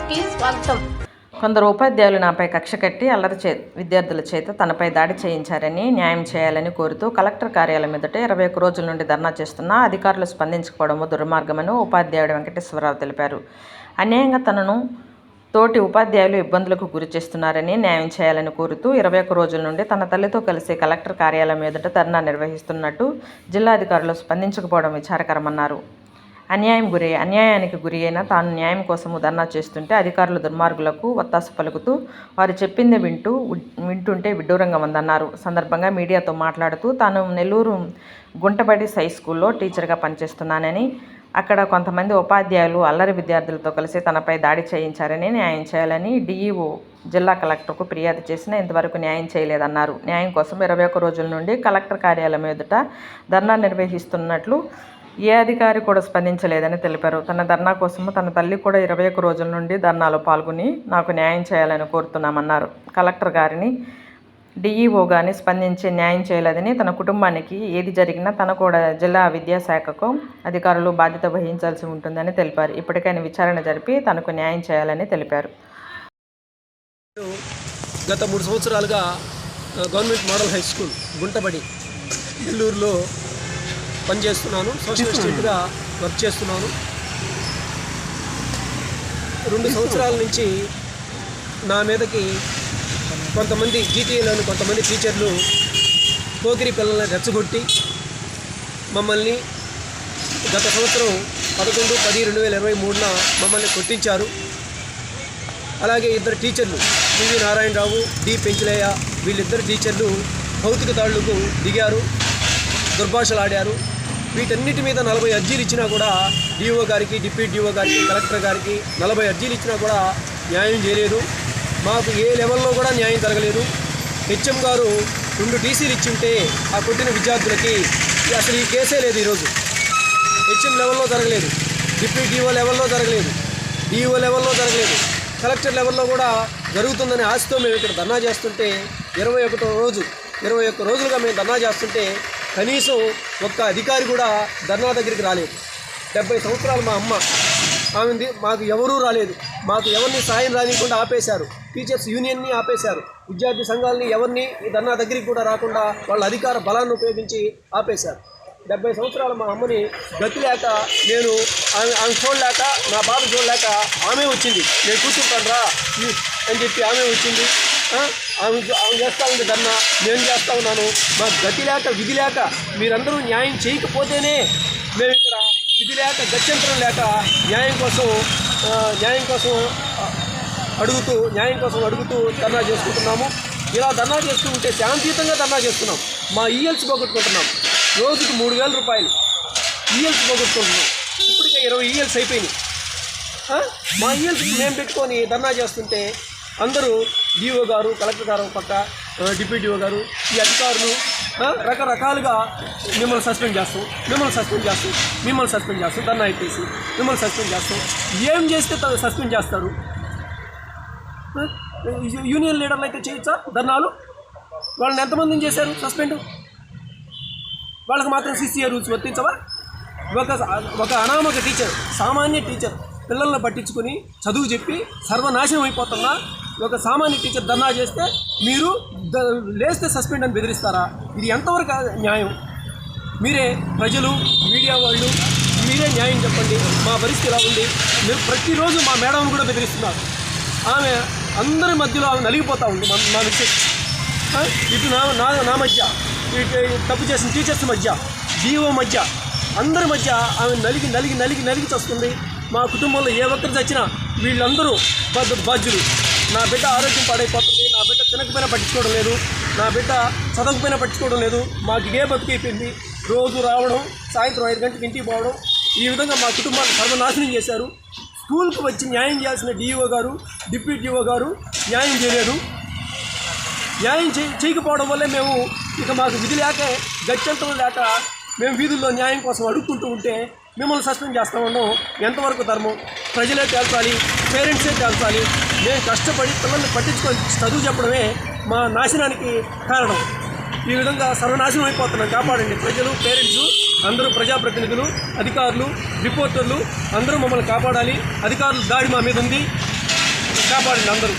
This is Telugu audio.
న్యూస్కి స్వాగతం. కొందరు ఉపాధ్యాయులు నాపై కక్ష కట్టి విద్యార్థుల చేత తనపై దాడి చేయించారని, న్యాయం చేయాలని కోరుతూ కలెక్టర్ కార్యాలయం ఎదుట 21 రోజుల నుండి ధర్నా చేస్తున్నా అధికారులు స్పందించకపోవడం దుర్మార్గమని ఉపాధ్యాయుడు వెంకటేశ్వరరావు తెలిపారు. అన్యాయంగా తనను తోటి ఉపాధ్యాయులు ఇబ్బందులకు గురి చేస్తున్నారని, న్యాయం చేయాలని కోరుతూ 21 రోజుల నుండి తన తల్లితో కలిసి కలెక్టర్ కార్యాలయం ఎదుట ధర్నా నిర్వహిస్తున్నట్టు జిల్లా అధికారులు స్పందించకపోవడం విచారకరమన్నారు. అన్యాయానికి గురి అయిన తాను న్యాయం కోసము ధర్నా చేస్తుంటే అధికారులు దుర్మార్గులకు ఒత్తాసు పలుకుతూ వారు చెప్పిందే వింటుంటే విడ్డూరంగా ఉందన్నారు. సందర్భంగా మీడియాతో మాట్లాడుతూ తాను నెల్లూరు గుంటబడి హై స్కూల్లో టీచర్గా పనిచేస్తున్నానని, అక్కడ కొంతమంది ఉపాధ్యాయులు అల్లరి విద్యార్థులతో కలిసి తనపై దాడి చేయించారని, న్యాయం చేయాలని డిఈఓ జిల్లా కలెక్టర్కు ఫిర్యాదు చేసినా ఇంతవరకు న్యాయం చేయలేదన్నారు. న్యాయం కోసం 21 రోజుల నుండి కలెక్టర్ కార్యాలయం ఎదుట ధర్నా నిర్వహిస్తున్నట్లు ఏ అధికారి కూడా స్పందించలేదని తెలిపారు. తన ధర్నా కోసము తన తల్లి కూడా 21 రోజుల నుండి ధర్నాలో పాల్గొని నాకు న్యాయం చేయాలని కోరుతున్నామన్నారు. కలెక్టర్ గారిని, డిఈఓ గారిని స్పందించి న్యాయం చేయలేదని, తన కుటుంబానికి ఏది జరిగినా తన కూడా జిల్లా విద్యాశాఖకు అధికారులు బాధ్యత వహించాల్సి ఉంటుందని తెలిపారు. ఇప్పటికైనా విచారణ జరిపి తనకు న్యాయం చేయాలని తెలిపారు. గత 3 సంవత్సరాలుగా గవర్నమెంట్ మోడల్ హై స్కూల్ గుంటబడి నెల్లూరులో పనిచేస్తున్నాను. సోషల్ అసిస్టెంట్గా వర్క్ చేస్తున్నాను. 2 సంవత్సరాల నుంచి నా మీదకి కొంతమంది జీటీఏలోని కొంతమంది టీచర్లు పోకిరి పిల్లల్ని రెచ్చగొట్టి మమ్మల్ని గత సంవత్సరం 11/10/2023న మమ్మల్ని కొట్టించారు. అలాగే 2 టీచర్లు పివి నారాయణరావు, డి పెంచలయ్య, వీళ్ళిద్దరు టీచర్లు భౌతిక దాడులకు దిగారు, దుర్భాషలాడారు. వీటన్నిటి మీద 40 అర్జీలు ఇచ్చినా కూడా డిఓ గారికి, డిప్యూటీ డిఓ గారికి, కలెక్టర్ గారికి 40 అర్జీలు ఇచ్చినా కూడా న్యాయం చేయలేదు. మాకు ఏ లెవెల్లో కూడా న్యాయం జరగలేదు. హెచ్ఎం గారు 2 టీసీలు ఇచ్చింటే ఆ కొట్టిన విద్యార్థులకి అసలు ఈ కేసే లేదు. ఈరోజు హెచ్ఎం లెవెల్లో జరగలేదు, డిప్యూటీ డిఓ లెవెల్లో జరగలేదు, డిఓ లెవెల్లో జరగలేదు, కలెక్టర్ లెవెల్లో కూడా జరుగుతుందనే ఆశతో మేము ఇక్కడ ధర్నా చేస్తుంటే 21 రోజులుగా మేము ధర్నా చేస్తుంటే కనీసం ఒక్క అధికారి కూడా ధర్నా దగ్గరికి రాలేదు. 70 సంవత్సరాలు మా అమ్మ, ఆమెది, మాకు ఎవరూ రాలేదు. మాకు ఎవరిని సాయం రానికుండా ఆపేశారు. టీచర్స్ యూనియన్ని ఆపేశారు. విద్యార్థి సంఘాలని ఎవరిని ఈ ధర్నా దగ్గరికి కూడా రాకుండా వాళ్ళ అధికార బలాన్ని ఉపయోగించి ఆపేశారు. 70 సంవత్సరాలు మా అమ్మని గతి లేక నేను ఆమె చూడలేక, నా బాధ చూడలేక ఆమె వచ్చింది. నేను కూర్చుంటాను రా అని చెప్పి ఆమె వచ్చింది. ఆమె చేస్తూ ఉంది ధర్నా, నేను చేస్తూ ఉన్నాను. మాకు గతి లేక, విధి లేక, మీరందరూ న్యాయం చేయకపోతేనే మేము ఇక్కడ విధి లేక, గత్యంతరం లేక న్యాయం కోసం అడుగుతూ ధర్నా చేసుకుంటున్నాము. ఇలా ధర్నా చేస్తూ ఉంటే శాంతియుతంగా ధర్నా చేస్తున్నాం. మా ఈఎల్స్ పోగొట్టుకుంటున్నాం. రోజుకు 3,000 రూపాయలు ఈఎల్స్ పోగొట్టుకుంటున్నాం. ఇప్పటికే 20 ఈఎల్స్ అయిపోయినాయి. మా ఈఎల్స్ మేము పెట్టుకొని ధర్నా చేస్తుంటే అందరూ డిఓ గారు, కలెక్టర్ గారు పక్క, డిప్యూటీ డిఓ గారు, ఈ అధికారులు రకరకాలుగా మిమ్మల్ని సస్పెండ్ చేస్తాం, ధర్నా అయిపోయి మిమ్మల్ని సస్పెండ్ చేస్తాం. ఏం చేస్తే సస్పెండ్ చేస్తారు? యూనియన్ లీడర్లు అయితే చేయొచ్చా ధర్నాలు? వాళ్ళని ఎంతమందిని చేశారు సస్పెండ్? వాళ్ళకి మాత్రం సిసిఏ రూల్స్ వర్తించవా? ఒక అనామక టీచర్, సామాన్య టీచర్ పిల్లల్ని పట్టించుకొని చదువు చెప్పి సర్వనాశనం అయిపోతున్నా ఒక సామాన్య టీచర్ ధర్నా చేస్తే మీరు లేస్తే సస్పెండ్ అని బెదిరిస్తారా? ఇది ఎంతవరకు న్యాయం? మీరే ప్రజలు, మీడియా వాళ్ళు, మీరే న్యాయం చెప్పండి. మా పరిస్థితి ఇలా ఉంది. మేము ప్రతిరోజు మా మేడం కూడా బెదిరిస్తున్నారు. ఆమె అందరి మధ్యలో ఆమె నలిగిపోతూ ఉంది. మా విషయం ఇటు నా మధ్య, ఇటు తప్పు చేసిన టీచర్స్ మధ్య, డిఓ మధ్య, అందరి మధ్య ఆమె నలిగి చస్తుంది. మా కుటుంబంలో ఏ ఒక్కరు చచ్చినా వీళ్ళందరూ బాధ్యులు. నా బిడ్డ ఆరోగ్యం పాడైపోతుంది, నా బిడ్డ తినకపోయినా పట్టించుకోవడం లేదు, నా బిడ్డ చదవకపోయినా పట్టించుకోవడం లేదు. మాకు ఇదే బతికైపోయింది. రోజు రావడం, సాయంత్రం 5 గంటలకు ఇంటికి పోవడం, ఈ విధంగా మా కుటుంబాన్ని సర్వనాశనం చేశారు. స్కూల్కి వచ్చి న్యాయం చేయాల్సిన డిఓ గారు, డిప్యూటీ డిఓ గారు న్యాయం చేయలేదు. న్యాయం చేయకపోవడం వల్లే మేము ఇక మాకు విధి లేక, గత్యంతరం లేక మేము వీధుల్లో న్యాయం కోసం అడుక్కుంటూ ఉంటే మిమ్మల్ని సస్పెండ్ చేస్తామన్నాం. ఎంతవరకు ధర్మం? ప్రజలే తేల్చాలి, పేరెంట్సే తేల్చాలి. మేము కష్టపడి పిల్లల్ని పట్టించుకొని చదువు చెప్పడమే మా నాశనానికి కారణం. ఈ విధంగా సర్వనాశనం అయిపోతున్నాం. కాపాడండి. ప్రజలు, పేరెంట్స్ అందరూ, ప్రజాప్రతినిధులు, అధికారులు, రిపోర్టర్లు అందరూ మమ్మల్ని కాపాడాలి. అధికారుల దాడి మా మీద ఉంది. కాపాడండి అందరూ.